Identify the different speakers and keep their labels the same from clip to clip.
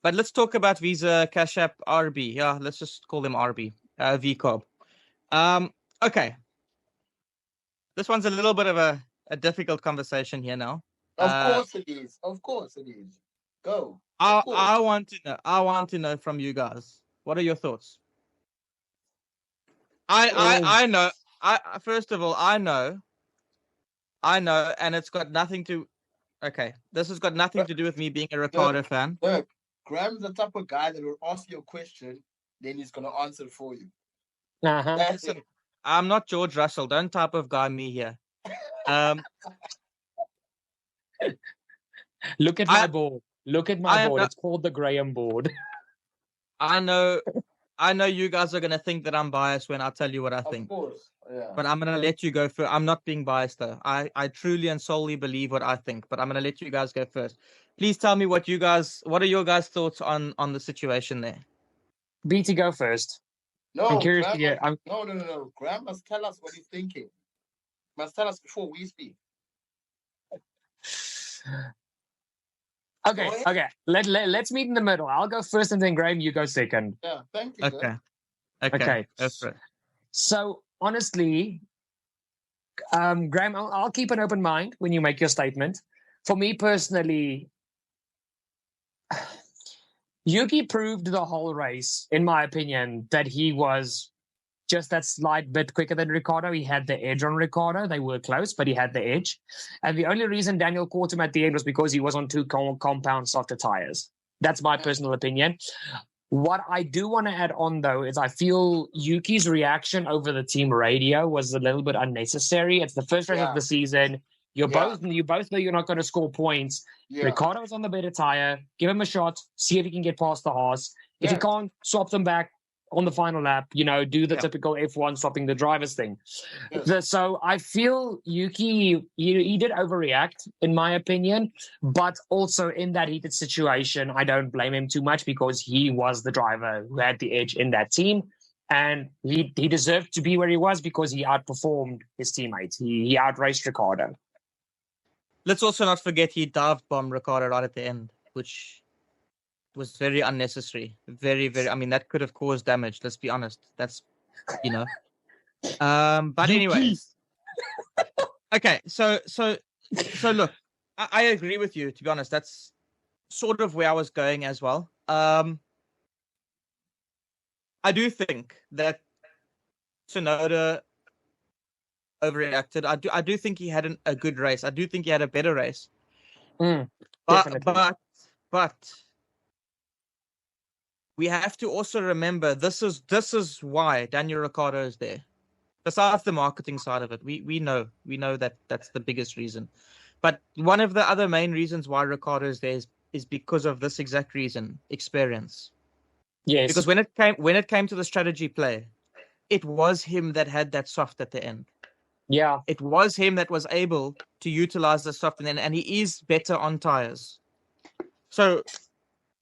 Speaker 1: But let's talk about Visa, Cash App, RB. Yeah, let's just call them RB. VCOB. Okay. This one's a little bit of a difficult conversation here now.
Speaker 2: Of course it is. Of course it is. Go. Of course.
Speaker 1: I want to know. I want to know from you guys. What are your thoughts? I know. First of all, I know, and it's got nothing to. Okay, this has got nothing to do with me being a Ricciardo fan.
Speaker 2: Look, Graham's the type of guy that will ask you a question, then he's gonna answer for you. That's it.
Speaker 1: I'm not George Russell. Don't type of guy me here.
Speaker 3: Look at my board. Look at my board. It's called the Graham board.
Speaker 1: I know you guys are going to think that I'm biased when I tell you what I think.
Speaker 2: Of course, yeah.
Speaker 1: But I'm going to let you go first. I'm not being biased, though. I truly and solely believe what I think, but I'm going to let you guys go first. Please tell me what are your guys' thoughts on the situation there?
Speaker 3: BT, go first.
Speaker 2: No,
Speaker 3: I'm curious
Speaker 2: Graham,
Speaker 3: to hear.
Speaker 2: No. Graham must tell us what he's thinking. Must tell us before we speak.
Speaker 3: Okay. Let's meet in the middle. I'll go first, and then Graham, you go second.
Speaker 2: Yeah, thank you.
Speaker 1: Okay.
Speaker 3: So honestly, Graham, I'll keep an open mind when you make your statement. For me personally, Yuki proved the whole race, in my opinion, that he was just that slight bit quicker than Ricciardo. He had the edge on Ricciardo. They were close, but he had the edge. And the only reason Daniel caught him at the end was because he was on two compound softer tires. That's my personal opinion. What I do want to add on, though, is I feel Yuki's reaction over the team radio was a little bit unnecessary. It's the first race of the season. You both know you're not going to score points. Yeah. Ricciardo was on the better tire. Give him a shot. See if he can get past the Haas. If he can't, swap them back on the final lap. Do the typical F1 swapping the drivers thing. Yes. So I feel Yuki, he did overreact, in my opinion. But also in that heated situation, I don't blame him too much because he was the driver who had the edge in that team. And he deserved to be where he was because he outperformed his teammates. He outraced Ricciardo.
Speaker 1: Let's also not forget he dive bombed Ricciardo right at the end, which was very unnecessary. Very, very. I mean, that could have caused damage. Let's be honest. That's, But anyways, okay. So look, I agree with you. To be honest, that's sort of where I was going as well. I do think that Tsunoda overreacted. I do think he had a good race. I do think he had a better race. But we have to also remember this is why Daniel Ricciardo is there. Besides the marketing side of it, we know that that's the biggest reason. But one of the other main reasons why Ricciardo is there is because of this exact reason: experience.
Speaker 3: Yes.
Speaker 1: Because when it came to the strategy play, it was him that had that soft at the end.
Speaker 3: Yeah.
Speaker 1: It was him that was able to utilize the soft and he is better on tires. So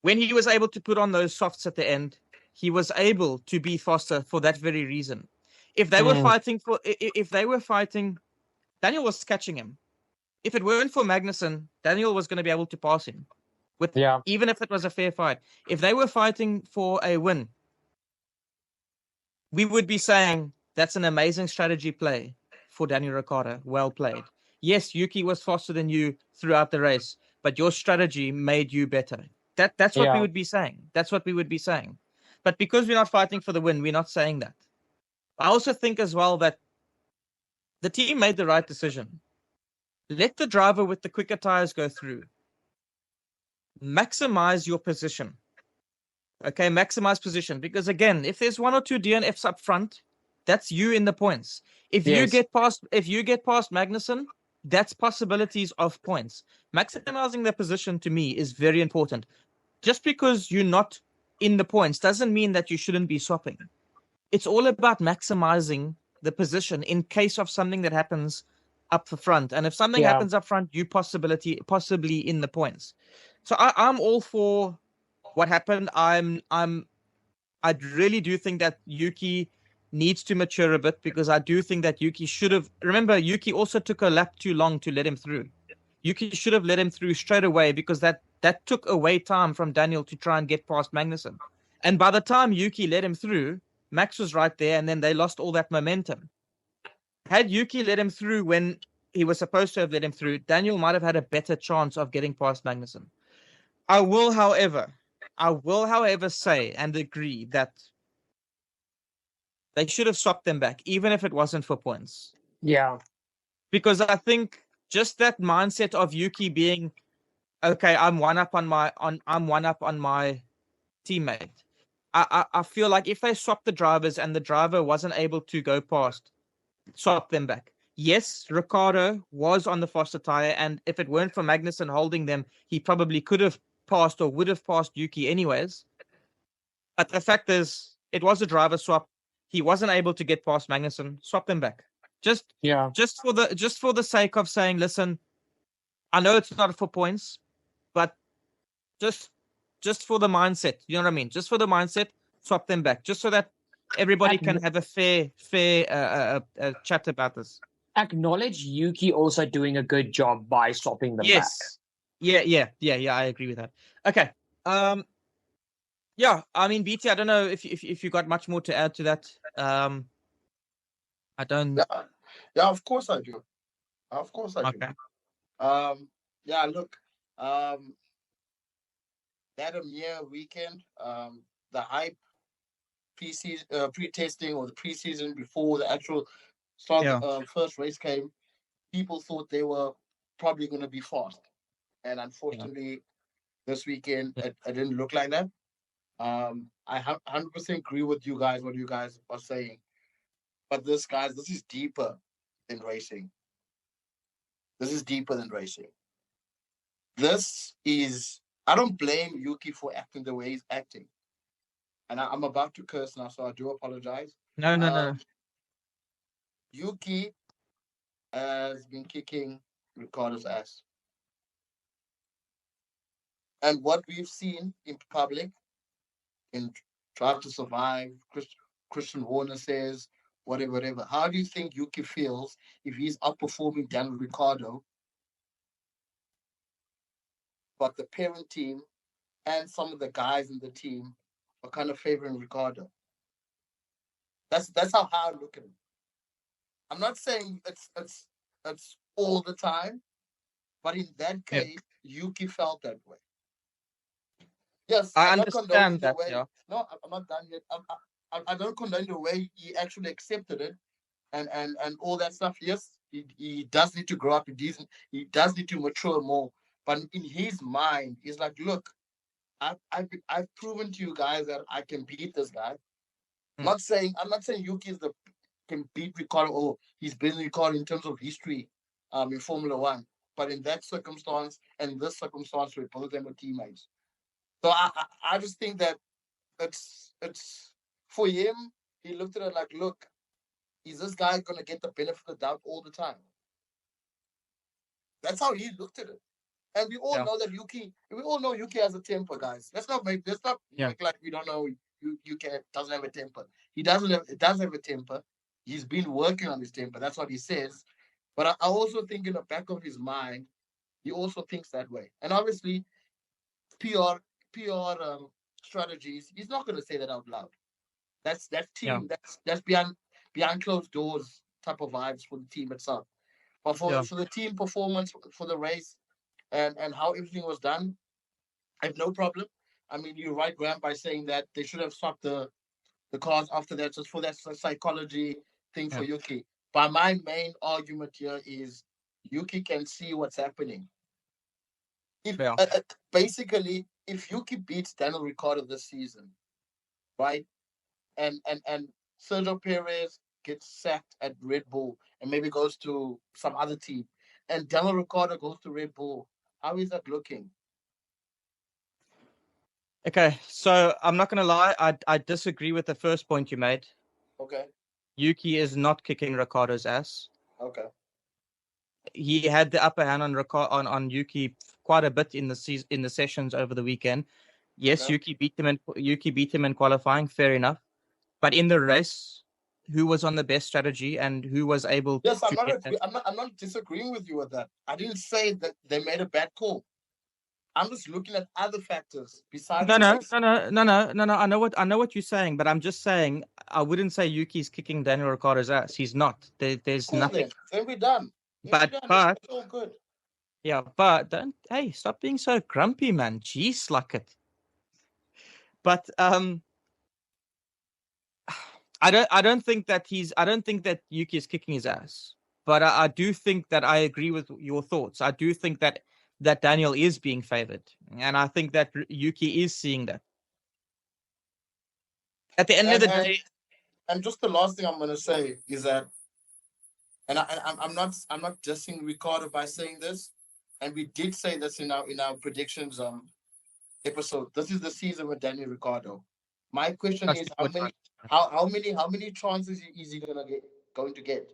Speaker 1: when he was able to put on those softs at the end, he was able to be faster for that very reason. If they were fighting, Daniel was catching him. If it weren't for Magnussen, Daniel was going to be able to pass him. Even if it was a fair fight. If they were fighting for a win, we would be saying that's an amazing strategy play for Daniel Ricciardo. Well played. Yes, Yuki was faster than you throughout the race, but your strategy made you better. That's what we would be saying. That's what we would be saying. But because we're not fighting for the win, we're not saying that. I also think as well that the team made the right decision. Let the driver with the quicker tires go through. Maximize your position. Okay, maximize position. Because again, if there's one or two DNFs up front, that's you in the points. If you get past Magnussen, that's possibilities of points. Maximizing the position to me is very important. Just because you're not in the points doesn't mean that you shouldn't be swapping. It's all about maximizing the position in case of something that happens up the front. And if something happens up front, you possibly in the points. So I'm all for what happened. I really do think that Yuki needs to mature a bit because I do think that Yuki should have. Remember, Yuki also took a lap too long to let him through. Yuki should have let him through straight away because that that took away time from Daniel to try and get past Magnussen. And by the time Yuki let him through, Max was right there, and then they lost all that momentum. Had Yuki let him through when he was supposed to have let him through, Daniel might have had a better chance of getting past Magnussen. I will, however, say and agree that they should have swapped them back, even if it wasn't for points.
Speaker 3: Yeah.
Speaker 1: Because I think just that mindset of Yuki being, okay, I'm one up on my teammate. I feel like if they swapped the drivers and the driver wasn't able to go past, swap them back. Yes, Ricciardo was on the faster tire, and if it weren't for Magnussen holding them, he probably could have passed or would have passed Yuki anyways. But the fact is, it was a driver swap. He wasn't able to get past Magnussen. Swap them back. Just for the sake of saying, listen, I know it's not for points, but just for the mindset, you know what I mean? Just for the mindset, swap them back, just so that everybody can have a fair chat about this.
Speaker 3: Acknowledge Yuki also doing a good job by swapping them back.
Speaker 1: Yeah, I agree with that. Okay. Yeah, I mean, BT, I don't know if you got much more to add to that. I don't.
Speaker 2: Yeah, of course I do. Of course I do. Yeah, look, that Amir weekend, the hype pre-testing or the preseason before the actual start, first race came, people thought they were probably going to be fast, and unfortunately, this weekend it didn't look like that. I 100% agree with you guys, what you guys are saying, but this is deeper than racing. This is deeper than racing. I don't blame Yuki for acting the way he's acting. And I'm about to curse now, so I do apologize.
Speaker 1: No.
Speaker 2: Yuki has been kicking Ricciardo's ass. And what we've seen in public, in Drive to Survive, Christian Horner says, whatever. How do you think Yuki feels if he's outperforming Daniel Ricciardo, but the parent team and some of the guys in the team are kind of favoring Ricciardo? That's how I look at it. I'm not saying it's all the time, but in that case, Yuki felt that way. Yes,
Speaker 1: I understand that.
Speaker 2: No, I'm not done yet. I don't condone the way he actually accepted it, and all that stuff. Yes, he does need to grow up. He does need to mature more. But in his mind, he's like, look, I've proven to you guys that I can beat this guy. I'm not saying Yuki can beat Ricciardo or he's beaten Ricciardo in terms of history, in Formula One. But in that circumstance and this circumstance, where both of them are teammates. So I just think that it's for him. He looked at it like, look, is this guy gonna get the benefit of the doubt all the time? That's how he looked at it. And we all know that Yuki. We all know Yuki has a temper, guys. Let's not make like we don't know Yuki doesn't have a temper. He does have a temper. He's been working on his temper. That's what he says. But I also think in the back of his mind, he also thinks that way. And obviously, PR strategies. He's not going to say that out loud. That's team. That's behind closed doors type of vibes for the team itself. But for the team performance for the race and how everything was done, I have no problem. I mean, you're right, Graham, by saying that they should have swapped the cars after that, just for that psychology thing for Yuki. But my main argument here is Yuki can see what's happening. Basically, if Yuki beats Daniel Ricciardo this season, right, and Sergio Perez gets sacked at Red Bull and maybe goes to some other team, and Daniel Ricciardo goes to Red Bull, how is that looking?
Speaker 1: Okay, so I'm not going to lie. I disagree with the first point you made.
Speaker 2: Okay.
Speaker 1: Yuki is not kicking Ricciardo's ass.
Speaker 2: Okay.
Speaker 1: He had the upper hand on Yuki quite a bit in the sessions over the weekend. Yes, Yuki beat him in qualifying. Fair enough. But in the race, who was on the best strategy and who was able
Speaker 2: to... I'm not disagreeing with you with that. I didn't say that they made a bad call. I'm just looking at other factors besides.
Speaker 1: No. I know what you're saying, but I'm just saying I wouldn't say Yuki's kicking Daniel Ricciardo's ass. He's not. There's
Speaker 2: Cool
Speaker 1: nothing.
Speaker 2: then we're done.
Speaker 1: But
Speaker 2: It's all good.
Speaker 1: Yeah, but don't. Hey, stop being so grumpy, man. Jeez, like it. But I don't think that Yuki is kicking his ass. But I do think that I agree with your thoughts. I do think that Daniel is being favored, and I think that Yuki is seeing that. At the end of the day,
Speaker 2: and just the last thing I'm gonna say is that, and I'm not dissing Ricardo by saying this, and we did say this in our predictions episode. This is the season with Daniel Ricciardo. My question is how many chances is he going to get?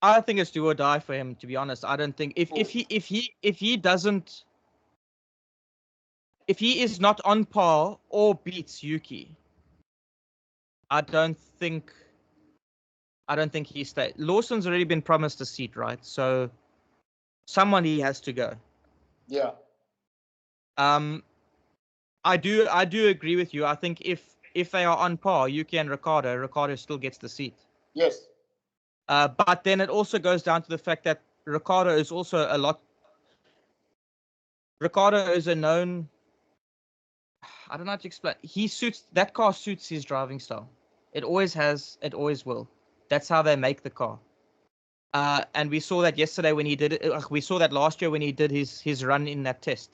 Speaker 1: I think it's do or die for him. To be honest, I don't think if he is not on par or beats Yuki, I don't think he stays. Lawson's already been promised a seat, right? So someone he has to go.
Speaker 2: Yeah.
Speaker 1: I do agree with you. I think if they are on par, Yuki and Ricciardo still gets the seat.
Speaker 2: Yes.
Speaker 1: But then it also goes down to the fact that Ricciardo is also a lot. Ricciardo is a known. I don't know how to explain. That car suits his driving style. It always has. It always will. That's how they make the car. And we saw that yesterday when he did it. We saw that last year when he did his run in that test.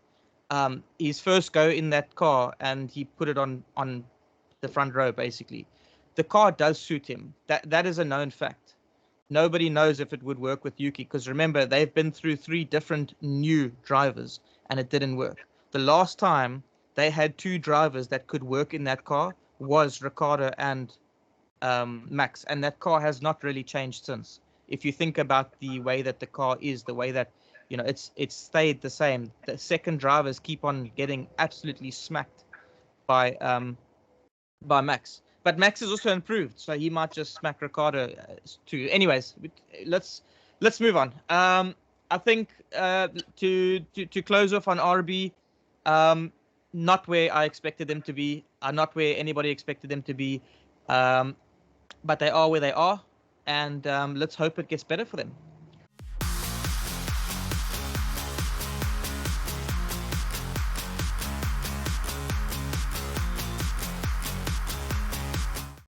Speaker 1: His first go in that car, and he put it on the front row. Basically, the car does suit him. That is a known fact. Nobody knows if it would work with Yuki, because remember, they've been through 3 different new drivers and it didn't work. The last time they had 2 drivers that could work in that car was Ricciardo and Max, and that car has not really changed since. If you think about the way that the car is, the way that it's stayed the same. The second drivers keep on getting absolutely smacked by Max. But Max is also improved, so he might just smack Ricciardo too. Anyways, let's move on. I think to close off on RB, not where I expected them to be, not where anybody expected them to be, but they are where they are, and let's hope it gets better for them.